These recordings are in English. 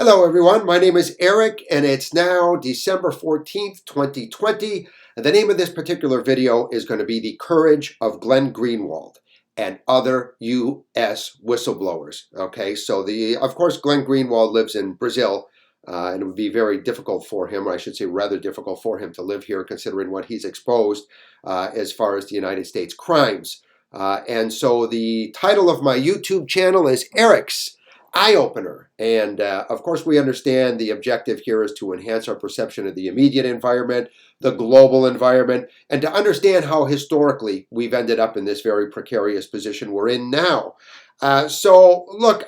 Hello, everyone. My name is Eric, and it's now December 14th, 2020. And the name of this particular video is going to be The Courage of Glenn Greenwald and Other U.S. Whistleblowers. Okay, so of course, Glenn Greenwald lives in Brazil, and it would be very difficult for him, or I should say rather difficult for him to live here considering what he's exposed as far as the United States crimes. And so the title of my YouTube channel is Eric's Eye-Opener. And of course, we understand the objective here is to enhance our perception of the immediate environment, the global environment, and to understand how historically we've ended up in this very precarious position we're in now. So look,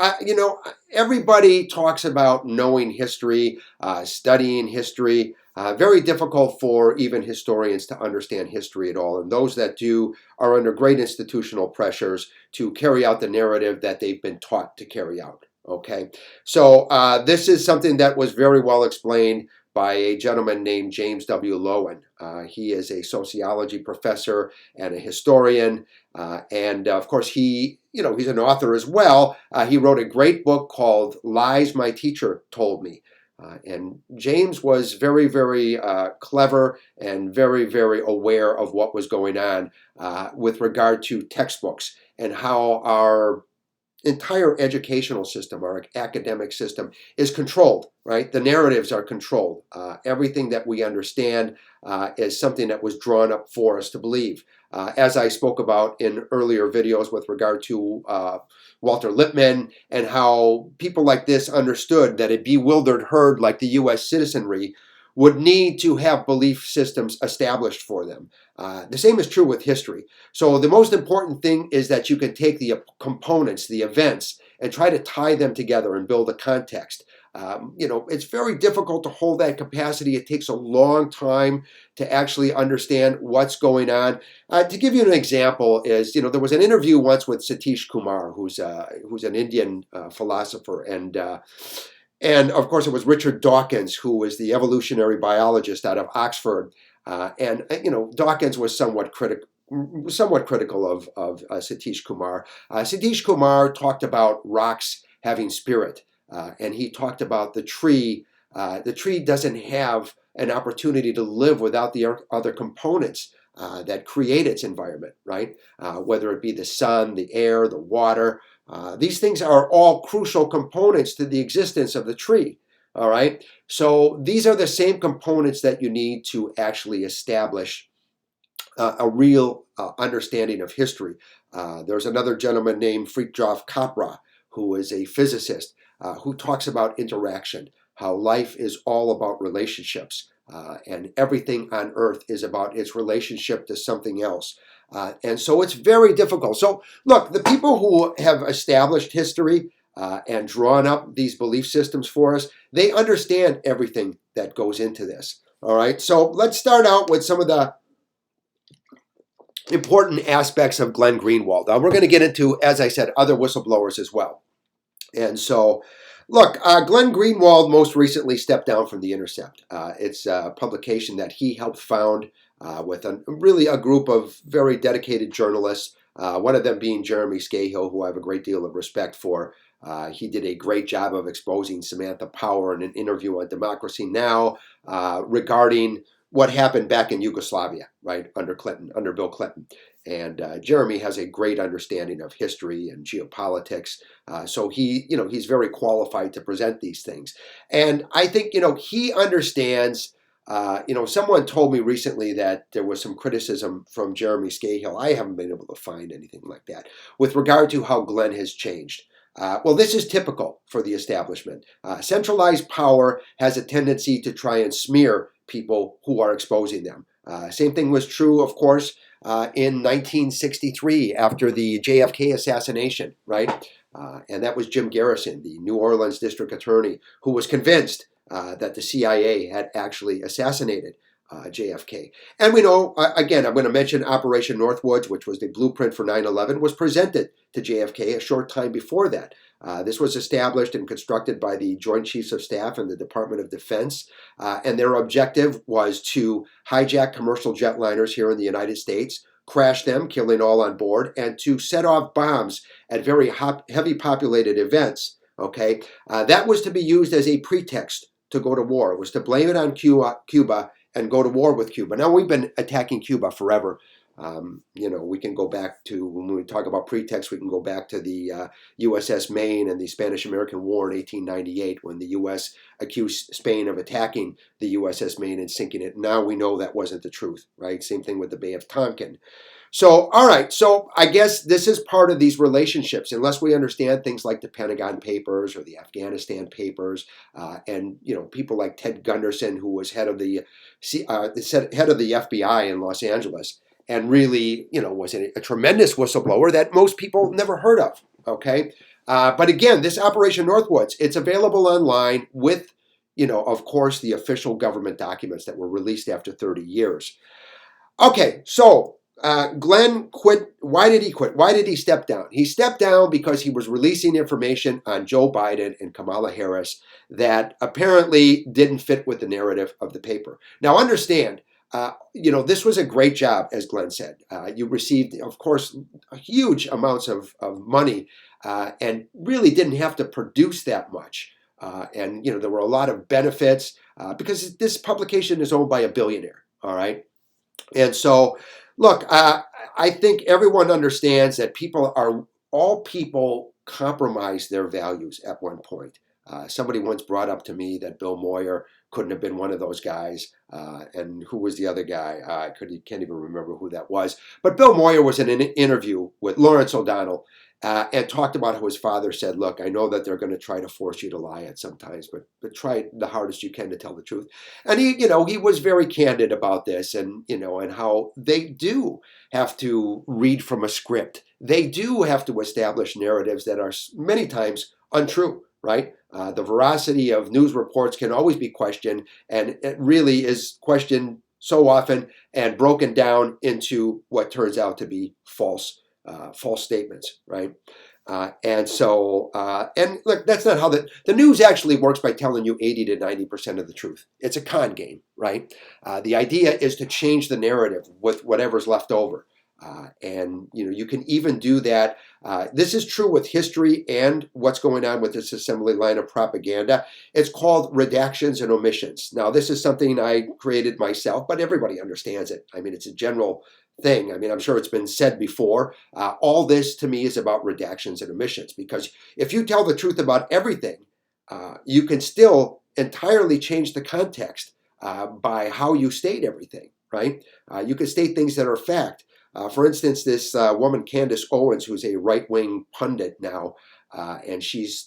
everybody talks about knowing history, studying history. Very difficult for even historians to understand history at all. And those that do are under great institutional pressures to carry out the narrative that they've been taught to carry out. Okay, so this is something that was very well explained by a gentleman named James W. Lowen. He is a sociology professor and a historian, and of course he's an author as well. He wrote a great book called Lies My Teacher Told Me. And James was very, very clever and very, very aware of what was going on with regard to textbooks and how our entire educational system, our academic system, is controlled, right? The narratives are controlled. Everything that we understand is something that was drawn up for us to believe. As I spoke about in earlier videos with regard to Walter Lippmann and how people like this understood that a bewildered herd like the U.S. citizenry would need to have belief systems established for them. The same is true with history. So the most important thing is that you can take the components, the events, and try to tie them together and build a context. It's very difficult to hold that capacity. It takes a long time to actually understand what's going on. To give you an example is, there was an interview once with Satish Kumar, who's an Indian philosopher, and of course, it was Richard Dawkins, who was the evolutionary biologist out of Oxford. Dawkins was somewhat critical of Satish Kumar. Satish Kumar talked about rocks having spirit, and he talked about the tree. The tree doesn't have an opportunity to live without the other components that create its environment, right? Whether it be the sun, the air, the water. These things are all crucial components to the existence of the tree. All right. So these are the same components that you need to actually establish a real understanding of history. There's another gentleman named Fritjof Capra, who is a physicist, who talks about interaction, how life is all about relationships, and everything on Earth is about its relationship to something else. And so it's very difficult. So look, the people who have established history and drawn up these belief systems for us, they understand everything that goes into this. All right, so let's start out with some of the important aspects of Glenn Greenwald. Now, we're going to get into, as I said, other whistleblowers as well. And so, look, Glenn Greenwald most recently stepped down from The Intercept. It's a publication that he helped found with a group of very dedicated journalists, one of them being Jeremy Scahill, who I have a great deal of respect for. He did a great job of exposing Samantha Power in an interview on Democracy Now! Regarding what happened back in Yugoslavia, right, under Bill Clinton. And Jeremy has a great understanding of history and geopolitics. So he's very qualified to present these things. And I think, he understands. Someone told me recently that there was some criticism from Jeremy Scahill. I haven't been able to find anything like that with regard to how Glenn has changed. Well, this is typical for the establishment. Centralized power has a tendency to try and smear people who are exposing them. Same thing was true, of course, in 1963 after the JFK assassination, right? And that was Jim Garrison, the New Orleans district attorney, who was convinced that the CIA had actually assassinated JFK. And we know, again, I'm going to mention Operation Northwoods, which was the blueprint for 9/11, was presented to JFK a short time before that. This was established and constructed by the Joint Chiefs of Staff and the Department of Defense, and their objective was to hijack commercial jetliners here in the United States, crash them, killing all on board, and to set off bombs at very heavy populated events Okay, that was to be used as a pretext to go to war. It was to blame it on Cuba and go to war with Cuba. Now, we've been attacking Cuba forever. We can go back to, when we talk about pretext, we can go back to the USS Maine and the Spanish-American War in 1898, when the U.S. accused Spain of attacking the USS Maine and sinking it. Now we know that wasn't the truth, right? Same thing with the Bay of Tonkin. So, all right, so I guess this is part of these relationships, unless we understand things like the Pentagon Papers or the Afghanistan Papers, and people like Ted Gunderson, who was head of the FBI in Los Angeles, and really, was a tremendous whistleblower that most people never heard of. Okay, but again, this Operation Northwoods, it's available online with, of course, the official government documents that were released after 30 years. Okay, so. Glenn quit. Why did he quit? Why did he step down? He stepped down because he was releasing information on Joe Biden and Kamala Harris that apparently didn't fit with the narrative of the paper. Now, understand, this was a great job, as Glenn said. You received, of course, huge amounts of money and really didn't have to produce that much. And there were a lot of benefits because this publication is owned by a billionaire, all right? And so, look, I think everyone understands that all people compromise their values at one point. Somebody once brought up to me that Bill Moyer couldn't have been one of those guys. And who was the other guy? I can't even remember who that was. But Bill Moyer was in an interview with Lawrence O'Donnell and talked about how his father said, look, I know that they're going to try to force you to lie at sometimes, but try the hardest you can to tell the truth. And he was very candid about this and how they do have to read from a script. They do have to establish narratives that are many times untrue, right? The veracity of news reports can always be questioned, and it really is questioned so often and broken down into what turns out to be false statements, right? And look, that's not how the news actually works, by telling you 80 to 90% of the truth. It's a con game, right? The idea is to change the narrative with whatever's left over. And you can even do that. This is true with history and what's going on with this assembly line of propaganda. It's called redactions and omissions. Now, this is something I created myself, but everybody understands it. I mean, it's a general thing. I mean, I'm sure it's been said before. All this to me is about redactions and omissions, because if you tell the truth about everything, you can still entirely change the context by how you state everything, right? You can state things that are fact. For instance, this woman, Candace Owens, who's a right-wing pundit now, and she's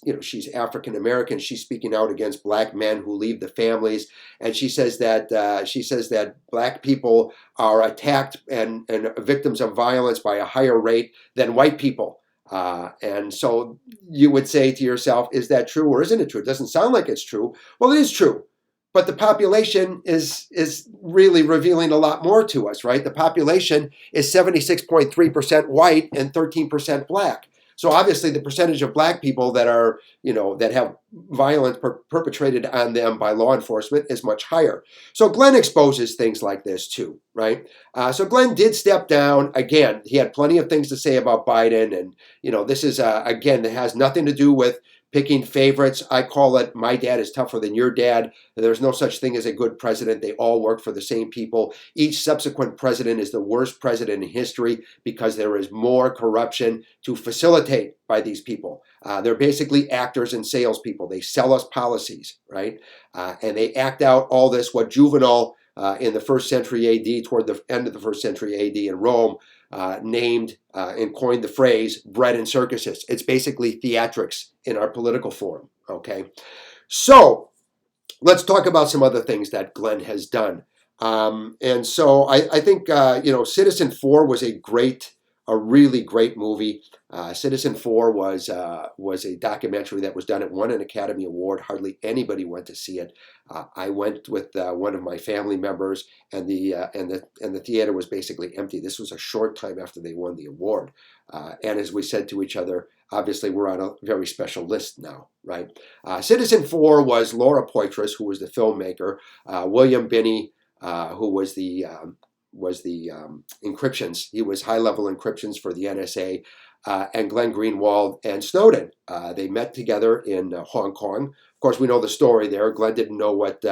African American. She's speaking out against black men who leave the families, and she says that black people are attacked and victims of violence by a higher rate than white people. And so you would say to yourself, is that true or isn't it true? It doesn't sound like it's true. Well, it is true. But the population is really revealing a lot more to us, right? The population is 76.3% white and 13% black. So obviously the percentage of black people that are, that have violence perpetrated on them by law enforcement is much higher. So Glenn exposes things like this too, right? So Glenn did step down. Again, he had plenty of things to say about Biden. And, this is, again, that has nothing to do with picking favorites. I call it, my dad is tougher than your dad. There's no such thing as a good president. They all work for the same people. Each subsequent president is the worst president in history because there is more corruption to facilitate by these people. They're basically actors and salespeople. They sell us policies, right? And they act out all this, what Juvenal in the first century AD, toward the end of the first century AD in Rome, named and coined the phrase bread and circuses. It's basically theatrics in our political form, okay? So let's talk about some other things that Glenn has done. And so I think, Citizen 4 was a really great movie. Citizen 4 was a documentary that was done. It won an Academy Award. Hardly anybody went to see it. I went with one of my family members, and the theater was basically empty. This was a short time after they won the award. And as we said to each other, obviously we're on a very special list now, right? Citizen 4 was Laura Poitras, who was the filmmaker, William Binney, who was the encryptions. He was high-level encryptions for the NSA. And Glenn Greenwald and Snowden. They met together in Hong Kong. Of course, we know the story there. Glenn didn't know what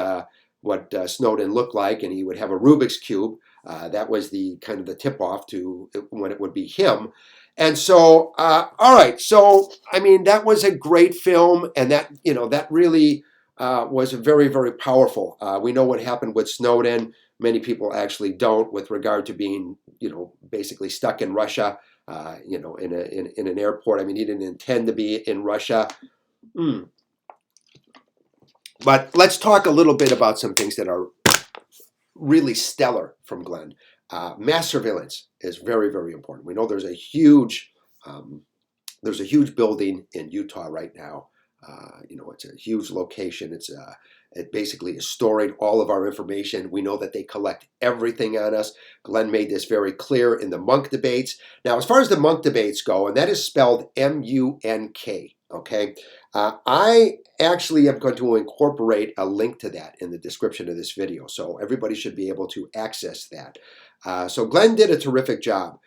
Snowden looked like, and he would have a Rubik's Cube. That was the kind of the tip-off to when it would be him. And so, all right. So, I mean, that was a great film, and that really was very, very powerful. We know what happened with Snowden. Many people actually don't, with regard to being, basically stuck in Russia. In an airport. I mean, he didn't intend to be in Russia. But let's talk a little bit about some things that are really stellar from Glenn. Mass surveillance is very, very important. We know there's a huge building in Utah right now. It's a huge location. It basically is storing all of our information. We know that they collect everything on us. Glenn made this very clear in the Munk debates. Now, as far as the Munk debates go, and that is spelled M-U-N-K, okay? I actually am going to incorporate a link to that in the description of this video, so everybody should be able to access that. So Glenn did a terrific job.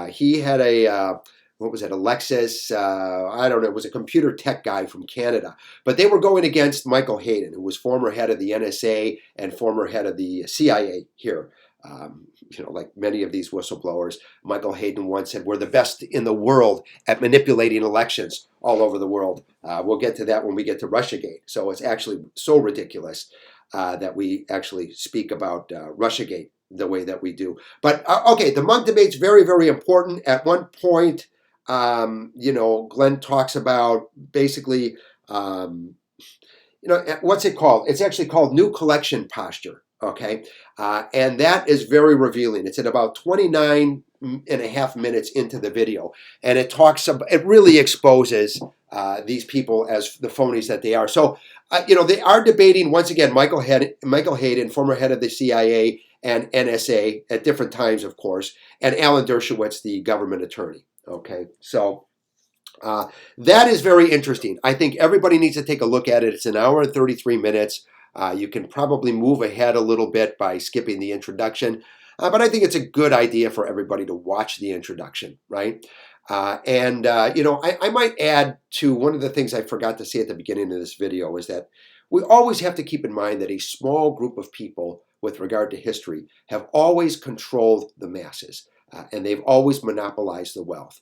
He had a Lexus, I don't know, it was a computer tech guy from Canada. But they were going against Michael Hayden, who was former head of the NSA and former head of the CIA here. Like many of these whistleblowers, Michael Hayden once said, we're the best in the world at manipulating elections all over the world. We'll get to that when we get to Russiagate. So it's actually so ridiculous that we actually speak about Russiagate the way that we do. But, okay, the Munk debate's very, very important. At one point, Glenn talks about basically, what's it called? It's actually called new collection posture, okay? And that is very revealing. It's at about 29 and a half minutes into the video. And it really exposes these people as the phonies that they are. So, they are debating, once again, Michael Hayden, former head of the CIA and NSA at different times, of course, and Alan Dershowitz, the government attorney. Okay, so that is very interesting. I think everybody needs to take a look at it. It's an hour and 33 minutes. You can probably move ahead a little bit by skipping the introduction, but I think it's a good idea for everybody to watch the introduction, right? I might add to one of the things I forgot to say at the beginning of this video is that we always have to keep in mind that a small group of people with regard to history have always controlled the masses. And they've always monopolized the wealth.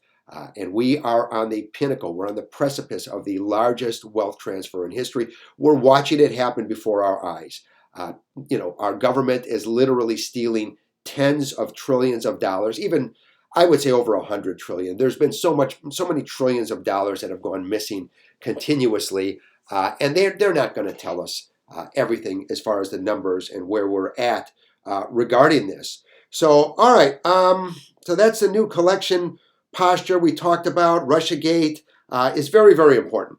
And we are on the pinnacle. We're on the precipice of the largest wealth transfer in history. We're watching it happen before our eyes. Our government is literally stealing tens of trillions of dollars, even I would say over 100 trillion. There's been so many trillions of dollars that have gone missing continuously. And they're not going to tell us everything as far as the numbers and where we're at regarding this. So, all right, so that's the new collection posture we talked about. Russiagate is very, very important.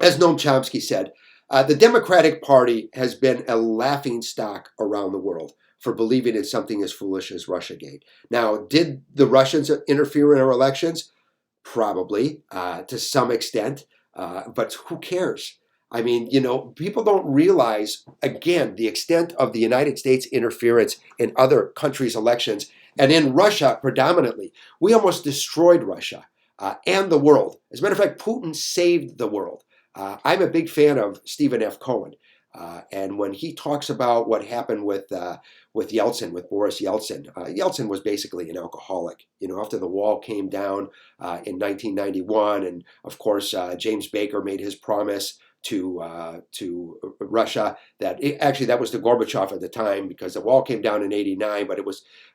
As Noam Chomsky said, the Democratic Party has been a laughing stock around the world for believing in something as foolish as Russiagate. Now, did the Russians interfere in our elections? Probably, to some extent, but who cares? I mean, people don't realize, again, the extent of the United States interference in other countries' elections, and in Russia predominantly. We almost destroyed Russia and the world. As a matter of fact, Putin saved the world. I'm a big fan of Stephen F. Cohen. And when he talks about what happened with Yeltsin, with Boris Yeltsin, Yeltsin was basically an alcoholic. After the wall came down in 1991, and of course James Baker made his promise to Russia that that was to Gorbachev at the time, because the wall came down in '89, but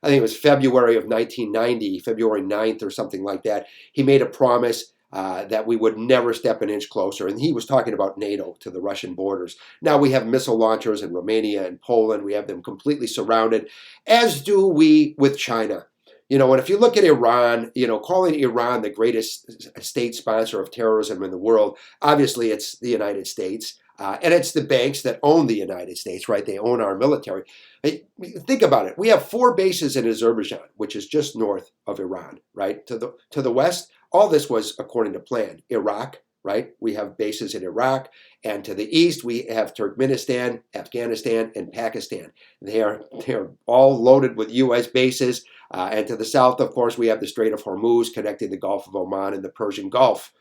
I think it was February of 1990, February 9th or something like that. He made a promise that we would never step an inch closer. And he was talking about NATO to the Russian borders. Now we have missile launchers in Romania and Poland. We have them completely surrounded, as do we with China. And if you look at Iran, calling Iran the greatest state sponsor of terrorism in the world, obviously it's the United States. And it's the banks that own the United States, right? They own our military. Think about it. We have 4 bases in Azerbaijan, which is just north of Iran, right? To the west, all this was according to plan. Iraq, right? We have bases in Iraq, and to the east we have Turkmenistan, Afghanistan, and Pakistan. They are all loaded with U.S. bases, and to the south, of course, we have the Strait of Hormuz connecting the Gulf of Oman and the Persian Gulf.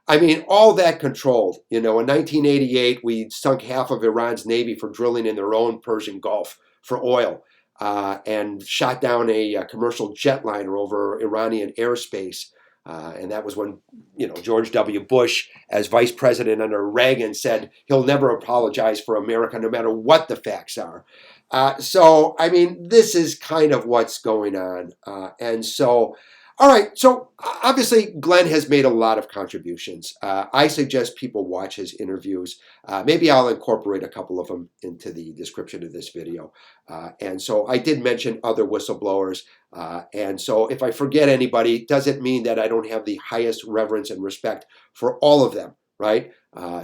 I mean, all that controlled. In 1988, we sunk half of Iran's navy for drilling in their own Persian Gulf for oil, and shot down a commercial jetliner over Iranian airspace. And that was when, George W. Bush, as vice president under Reagan, said he'll never apologize for America, no matter what the facts are. I mean, this is kind of what's going on. All right. So obviously, Glenn has made a lot of contributions. I suggest people watch his interviews. Maybe I'll incorporate a couple of them into the description of this video. And so I did mention other whistleblowers. And so if I forget anybody, it doesn't mean that I don't have the highest reverence and respect for all of them, right?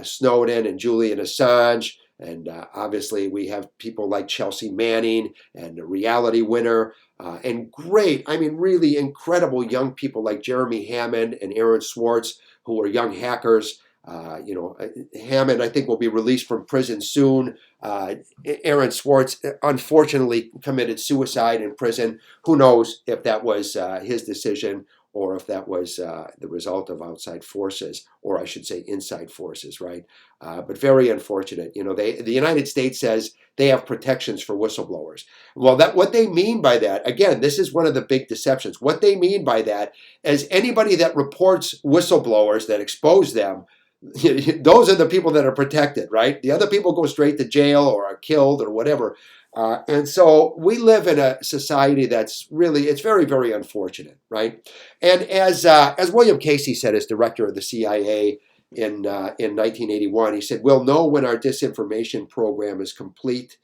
Snowden and Julian Assange. And obviously, we have people like Chelsea Manning and a reality winner, and great, I mean, really incredible young people like Jeremy Hammond and Aaron Swartz, who are young hackers. Hammond, I think, will be released from prison soon. Aaron Swartz, unfortunately, committed suicide in prison. Who knows if that was his decision or if that was the result of outside forces, or I should say inside forces, right? But very unfortunate. The United States says they have protections for whistleblowers. Well, what they mean by that, again, this is one of the big deceptions. What they mean by that is anybody that reports whistleblowers that expose them, those are the people that are protected, right? The other people go straight to jail or are killed or whatever. And so we live in a society that's really, it's very, very unfortunate, right? And as William Casey said, as director of the CIA in 1981, he said, "We'll know when our disinformation program is complete,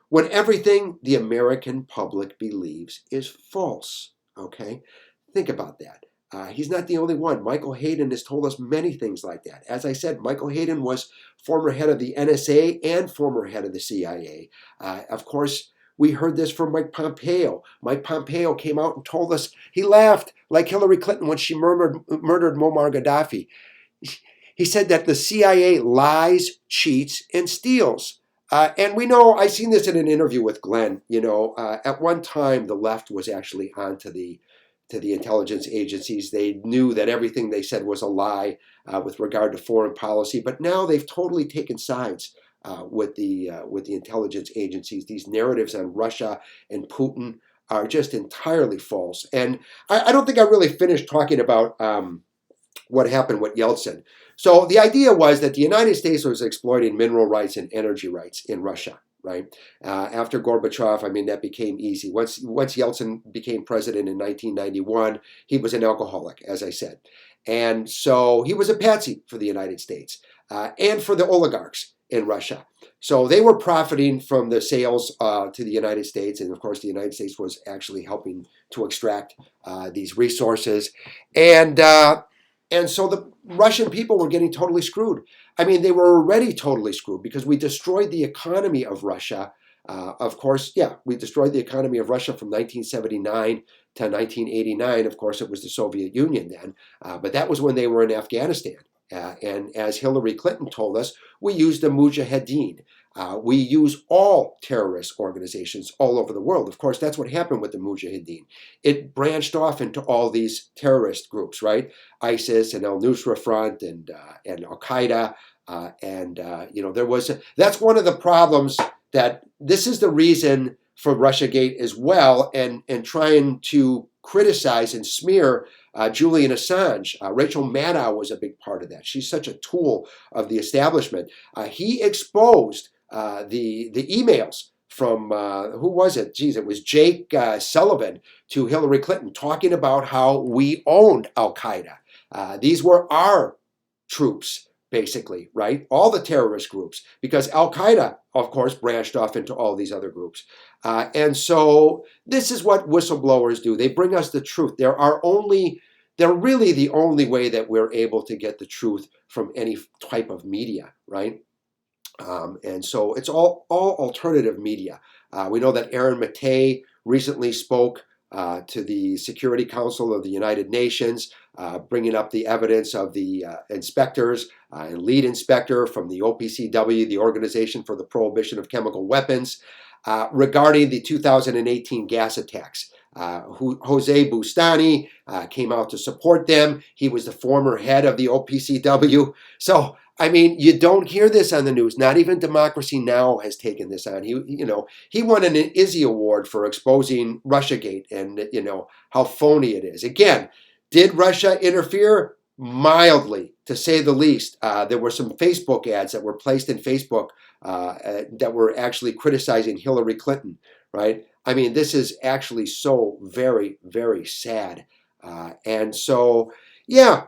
when everything the American public believes is false." Okay? Think about that. He's not the only one. Michael Hayden has told us many things like that. As I said, Michael Hayden was former head of the NSA and former head of the CIA. Of course, we heard this from Mike Pompeo. Mike Pompeo came out and told us, he laughed like Hillary Clinton when she murdered Muammar Gaddafi. He said that the CIA lies, cheats, and steals. And we know, I seen this in an interview with Glenn, at one time the left was actually onto the intelligence agencies. They knew that everything they said was a lie with regard to foreign policy, but now they've totally taken sides with the intelligence agencies. These narratives on Russia and Putin are just entirely false. And I don't think I really finished talking about what happened with Yeltsin. So the idea was that the United States was exploiting mineral rights and energy rights in Russia. Right after Gorbachev, I mean, that became easy. Once Yeltsin became president in 1991, he was an alcoholic, as I said, and so he was a patsy for the United States and for the oligarchs in Russia. So they were profiting from the sales to the United States, and of course, the United States was actually helping to extract these resources, and so the Russian people were getting totally screwed. I mean, they were already totally screwed because we destroyed the economy of Russia. Of course, we destroyed the economy of Russia from 1979 to 1989. Of course, it was the Soviet Union then, but that was when they were in Afghanistan. And as Hillary Clinton told us, we used the Mujahideen. We use all terrorist organizations all over the world. Of course, that's what happened with the Mujahideen. It branched off into all these terrorist groups, right? ISIS and Al-Nusra Front and Al-Qaeda. That's one of the problems, that this is the reason for Russiagate as well, and trying to criticize and smear Julian Assange. Rachel Maddow was a big part of that. She's such a tool of the establishment. He exposed the emails from, who was it? Geez, it was Jake Sullivan to Hillary Clinton, talking about how we owned Al-Qaeda. These were our troops, basically, right? All the terrorist groups, because Al-Qaeda, of course, branched off into all these other groups. And so this is what whistleblowers do. They bring us the truth. They're really the only way that we're able to get the truth from any type of media, right? And so it's all alternative media. We know that Aaron Maté recently spoke to the Security Council of the United Nations, bringing up the evidence of the inspectors and lead inspector from the OPCW, the Organization for the Prohibition of Chemical Weapons, regarding the 2018 gas attacks. Jose Bustani came out to support them. He was the former head of the OPCW. So, I mean, you don't hear this on the news. Not even Democracy Now! Has taken this on. He won an Izzy Award for exposing Russiagate and, how phony it is. Again, did Russia interfere? Mildly, to say the least. There were some Facebook ads that were placed in Facebook that were actually criticizing Hillary Clinton, right? I mean, this is actually so very, very sad. And so, yeah,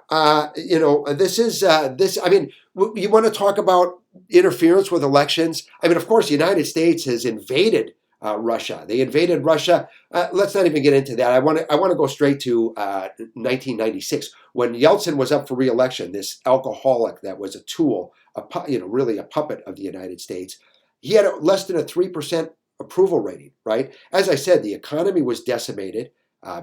this is this. I mean, you want to talk about interference with elections? I mean, of course, the United States has invaded Russia. They invaded Russia. Let's not even get into that. I want to go straight to 1996 when Yeltsin was up for re-election. This alcoholic that was a tool, really a puppet of the United States. He had less than a 3% approval rating. Right? As I said, the economy was decimated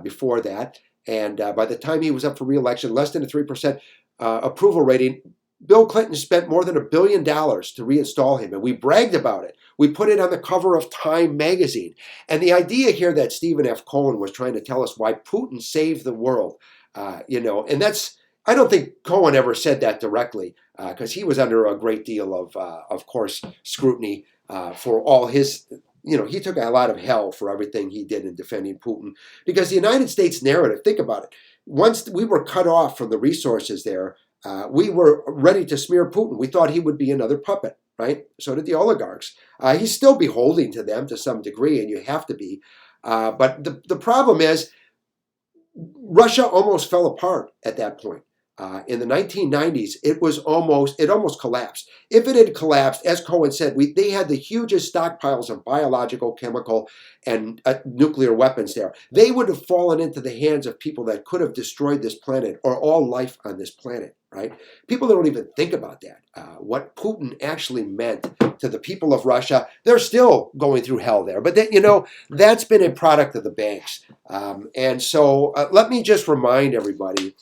before that, and by the time he was up for re-election, less than a 3% approval rating. Bill Clinton spent more than $1 billion to reinstall him, and we bragged about it. We put it on the cover of Time magazine. And the idea here that Stephen F. Cohen was trying to tell us why Putin saved the world, and that's, I don't think Cohen ever said that directly, because he was under a great deal of course, scrutiny for all his, he took a lot of hell for everything he did in defending Putin, because the United States narrative, think about it, once we were cut off from the resources there, we were ready to smear Putin. We thought he would be another puppet, right? So did the oligarchs. He's still beholden to them to some degree, and you have to be. But the problem is Russia almost fell apart at that point. In the 1990s, it almost collapsed. If it had collapsed, as Cohen said, they had the hugest stockpiles of biological, chemical, and nuclear weapons there. They would have fallen into the hands of people that could have destroyed this planet or all life on this planet, right? People don't even think about that. What Putin actually meant to the people of Russia, they're still going through hell there. But that's been a product of the banks. And so let me just remind everybody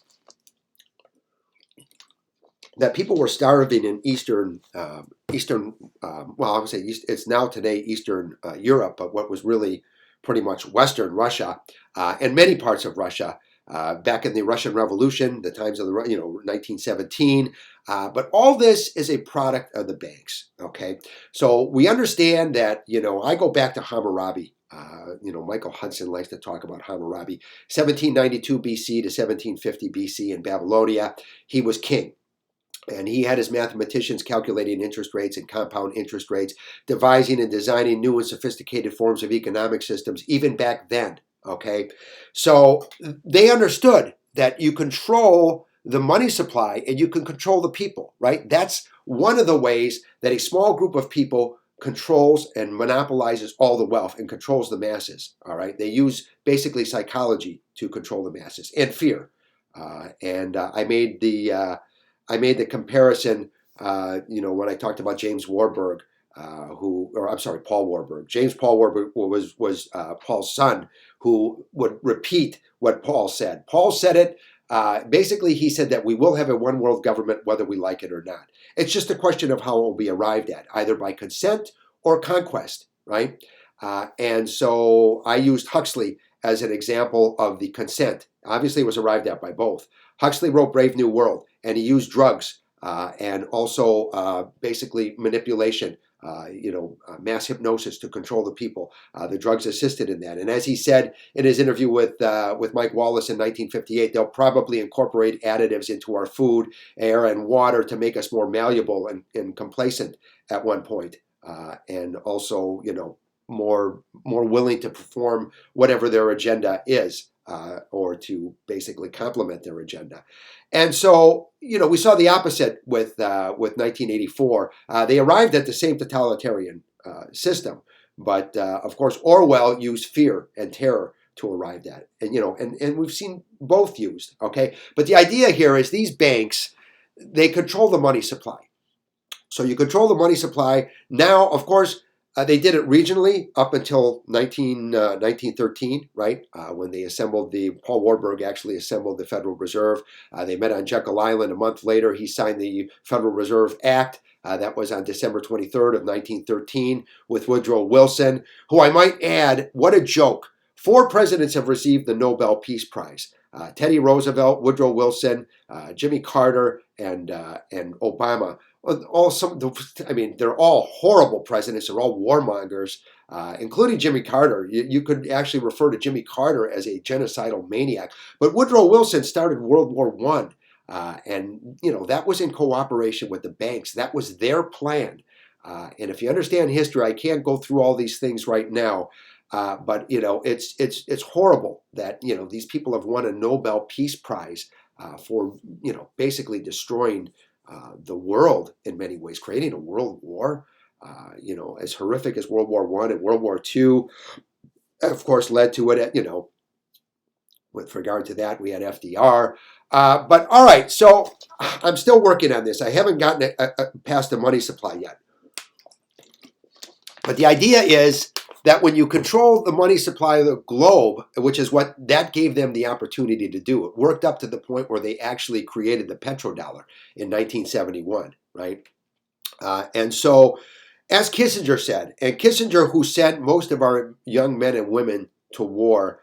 that people were starving in Eastern, well, I would say it's now today Eastern Europe, but what was really pretty much Western Russia and many parts of Russia back in the Russian Revolution, the times of the 1917. But all this is a product of the banks. Okay, so we understand that I go back to Hammurabi. Michael Hudson likes to talk about Hammurabi, 1792 BC to 1750 BC in Babylonia. He was king. And he had his mathematicians calculating interest rates and compound interest rates, devising and designing new and sophisticated forms of economic systems, even back then, okay? So they understood that you control the money supply and you can control the people, right? That's one of the ways that a small group of people controls and monopolizes all the wealth and controls the masses, all right? They use basically psychology to control the masses and fear. I made the comparison, when I talked about James Warburg, Paul Warburg. James Paul Warburg was Paul's son, who would repeat what Paul said. Paul said it. Basically, he said that we will have a one world government whether we like it or not. It's just a question of how it will be arrived at, either by consent or conquest, right? And so I used Huxley as an example of the consent. Obviously, it was arrived at by both. Huxley wrote Brave New World, and he used drugs and also basically manipulation, mass hypnosis to control the people. The drugs assisted in that. And as he said in his interview with Mike Wallace in 1958, they'll probably incorporate additives into our food, air, and water to make us more malleable and complacent at one point, and also, more willing to perform whatever their agenda is. Or to basically complement their agenda. And so, we saw the opposite with 1984. They arrived at the same totalitarian system, but of course, Orwell used fear and terror to arrive at it. And we've seen both used, okay? But the idea here is these banks, they control the money supply. So you control the money supply. Now, of course, They did it regionally up until 1913, right? When they assembled Paul Warburg actually assembled the Federal Reserve. They met on Jekyll Island. A month later, he signed the Federal Reserve Act. That was on December 23rd of 1913 with Woodrow Wilson, who I might add, what a joke. 4 presidents have received the Nobel Peace Prize. Teddy Roosevelt, Woodrow Wilson, Jimmy Carter, and Obama. They're all horrible presidents. They're all warmongers, including Jimmy Carter. You could actually refer to Jimmy Carter as a genocidal maniac. But Woodrow Wilson started World War I, and that was in cooperation with the banks. That was their plan. And if you understand history, I can't go through all these things right now. But it's horrible that these people have won a Nobel Peace Prize for basically destroying the world in many ways, creating a world war. As horrific as World War I and World War II, of course, led to it. With regard to that, we had FDR. But all right, so I'm still working on this. I haven't gotten it past the money supply yet. But the idea is that when you control the money supply of the globe, which is what that gave them the opportunity to do, it worked up to the point where they actually created the petrodollar in 1971, right? And so, as Kissinger said, and Kissinger, who sent most of our young men and women to war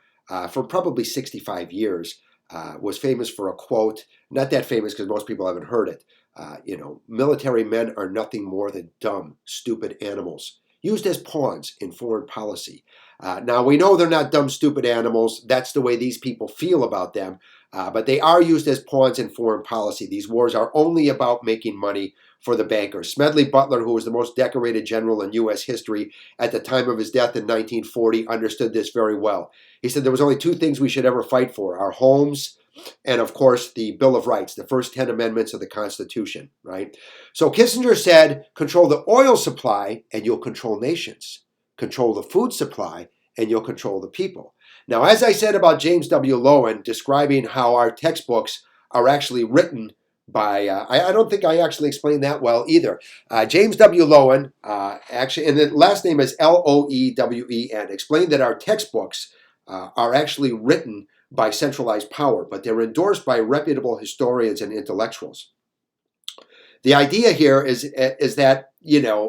for probably 65 years, was famous for a quote, not that famous because most people haven't heard it. Military men are nothing more than dumb, stupid animals, used as pawns in foreign policy. Now, we know they're not dumb, stupid animals. That's the way these people feel about them. But they are used as pawns in foreign policy. These wars are only about making money for the bankers. Smedley Butler, who was the most decorated general in U.S. history at the time of his death in 1940, understood this very well. He said there was only 2 things we should ever fight for: our homes and, of course, the Bill of Rights, the first 10 amendments of the Constitution, right? So Kissinger said, control the oil supply and you'll control nations. Control the food supply and you'll control the people. Now, as I said about James W. Lowen, describing how our textbooks are actually written by, I don't think I actually explained that well either. James W. Lowen, actually, and the last name is Loewen, explained that our textbooks are actually written by centralized power, but they're endorsed by reputable historians and intellectuals. The idea here is that,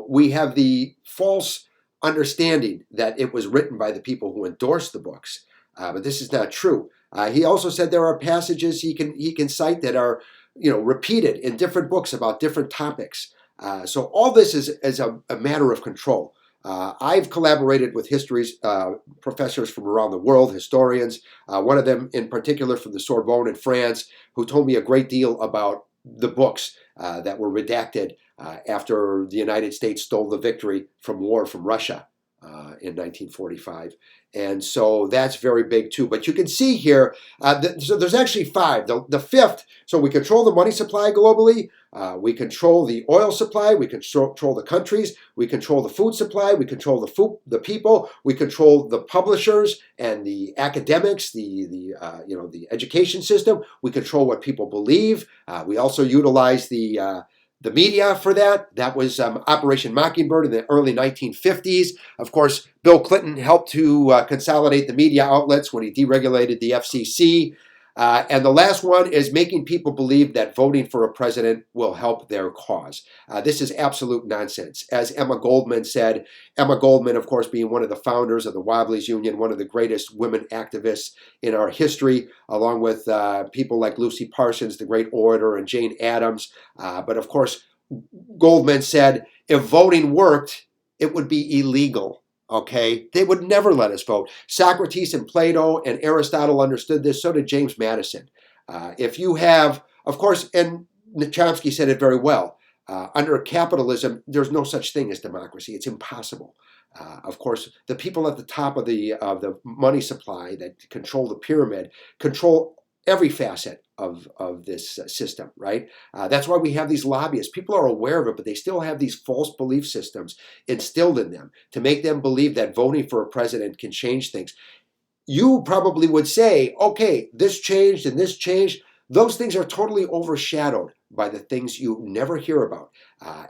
we have the false understanding that it was written by the people who endorsed the books, but this is not true. He also said there are passages he can cite that are, repeated in different books about different topics. So all this is a matter of control. I've collaborated with history professors from around the world, historians, one of them in particular from the Sorbonne in France, who told me a great deal about the books that were redacted after the United States stole the victory from war from Russia in 1945. And so that's very big too. But you can see here, so there's actually 5. The 5th, so we control the money supply globally. We control the oil supply. We control the countries. We control the food supply. We control the people. We control the publishers and the academics, the education system. We control what people believe. We also utilize the media for that. That was Operation Mockingbird in the early 1950s. Of course, Bill Clinton helped to consolidate the media outlets when he deregulated the FCC. And the last one is making people believe that voting for a president will help their cause. This is absolute nonsense. As Emma Goldman said, Emma Goldman, of course, being one of the founders of the Wobblies Union, one of the greatest women activists in our history, along with people like Lucy Parsons, the great orator, and Jane Addams. But of course, Goldman said, if voting worked, it would be illegal. Okay, they would never let us vote. Socrates and Plato and Aristotle understood this. So did James Madison. If you have, of course, and Chomsky said it very well, under capitalism, there's no such thing as democracy. It's impossible. Of course, the people at the top of the money supply that control the pyramid control every facet of this system, right? That's why we have these lobbyists. People are aware of it, but they still have these false belief systems instilled in them to make them believe that voting for a president can change things. You probably would say, okay, this changed and this changed. Those things are totally overshadowed by the things you never hear about.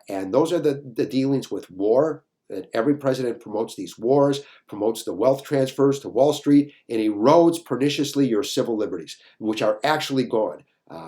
And those are the dealings with war that every president promotes these wars, promotes the wealth transfers to Wall Street, and erodes perniciously your civil liberties, which are actually gone.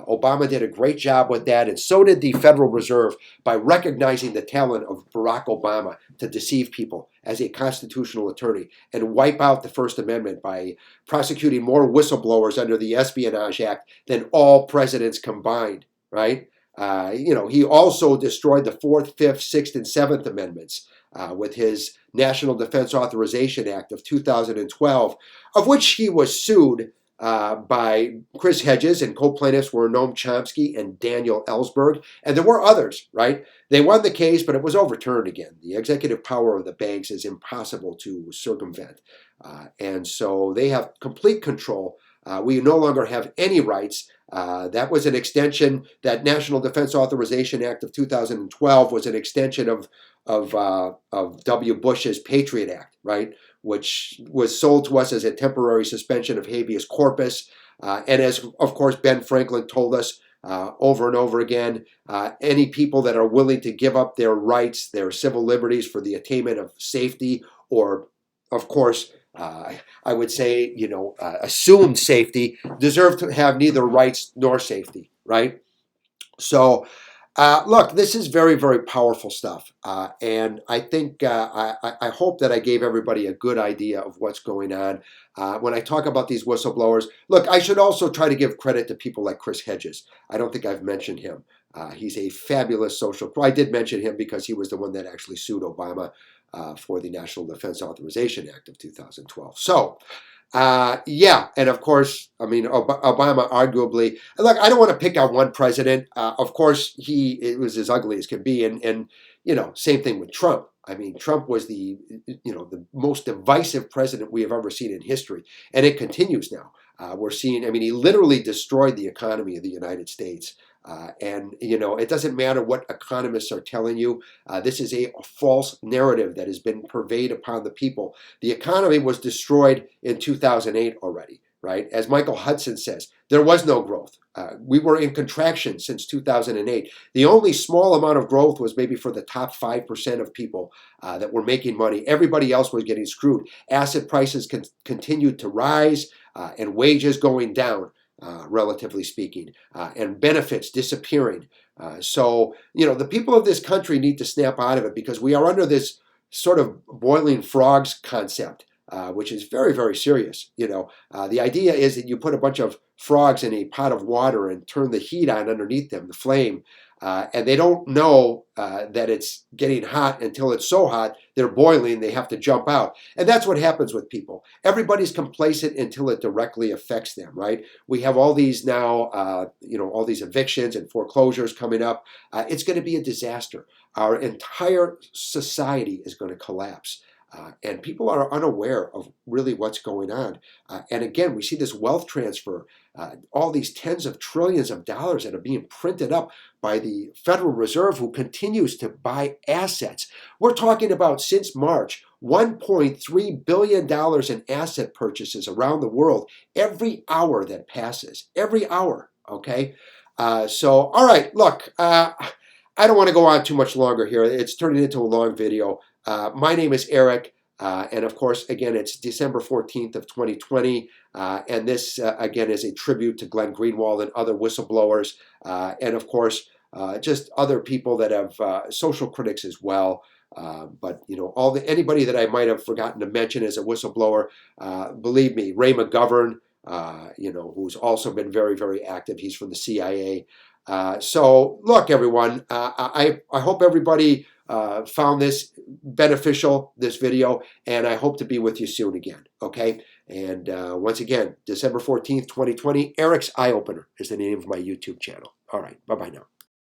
Obama did a great job with that, and so did the Federal Reserve by recognizing the talent of Barack Obama to deceive people as a constitutional attorney and wipe out the First Amendment by prosecuting more whistleblowers under the Espionage Act than all presidents combined, right? He also destroyed the Fourth, Fifth, Sixth, and Seventh Amendments with his National Defense Authorization Act of 2012, of which he was sued by Chris Hedges, and co-plaintiffs were Noam Chomsky and Daniel Ellsberg, and there were others, right? They won the case, but it was overturned again. The executive power of the banks is impossible to circumvent, and so they have complete control. We no longer have any rights. That was an extension. That National Defense Authorization Act of 2012 was an extension of W. Bush's Patriot Act, right, which was sold to us as a temporary suspension of habeas corpus. And as, of course, Ben Franklin told us over and over again, any people that are willing to give up their rights, their civil liberties for the attainment of safety or, of course, I would say, assumed safety, deserve to have neither rights nor safety, right? So, look, this is very, very powerful stuff. And I think, I hope that I gave everybody a good idea of what's going on. When I talk about these whistleblowers, look, I should also try to give credit to people like Chris Hedges. I don't think I've mentioned him. He's a fabulous I did mention him because he was the one that actually sued Obama for the National Defense Authorization Act of 2012. So, yeah, and of course, I mean, Obama arguably, look, I don't want to pick on one president. Of course, it was as ugly as can be. And same thing with Trump. I mean, Trump was the most divisive president we have ever seen in history. And it continues now. We're seeing, he literally destroyed the economy of the United States. And it doesn't matter what economists are telling you. This is a false narrative that has been purveyed upon the people. The economy was destroyed in 2008 already, right? As Michael Hudson says, there was no growth. We were in contraction since 2008. The only small amount of growth was maybe for the top 5% of people that were making money. Everybody else was getting screwed. Asset prices continued to rise and wages going down. Relatively speaking, and benefits disappearing. So, the people of this country need to snap out of it because we are under this sort of boiling frogs concept, which is very, very serious. The idea is that you put a bunch of frogs in a pot of water and turn the heat on underneath them, the flame, and they don't know that it's getting hot until it's so hot, they're boiling, they have to jump out. And that's what happens with people. Everybody's complacent until it directly affects them, right? We have all these now, all these evictions and foreclosures coming up. It's going to be a disaster. Our entire society is going to collapse. And people are unaware of really what's going on. And again, we see this wealth transfer, all these tens of trillions of dollars that are being printed up by the Federal Reserve, who continues to buy assets. We're talking about, since March, $1.3 billion in asset purchases around the world every hour that passes. Every hour, okay? So, all right, look, I don't want to go on too much longer here. It's turning into a long video. My name is Eric, and of course, again, it's December 14th of 2020, and this, again, is a tribute to Glenn Greenwald and other whistleblowers, and of course, just other people that have social critics as well. But anybody that I might have forgotten to mention as a whistleblower, believe me, Ray McGovern, who's also been very, very active. He's from the CIA. So look, everyone, I hope everybody found this beneficial, this video, and I hope to be with you soon again, okay? And once again, December 14th, 2020, Eric's Eye Opener is the name of my YouTube channel. All right, bye-bye now.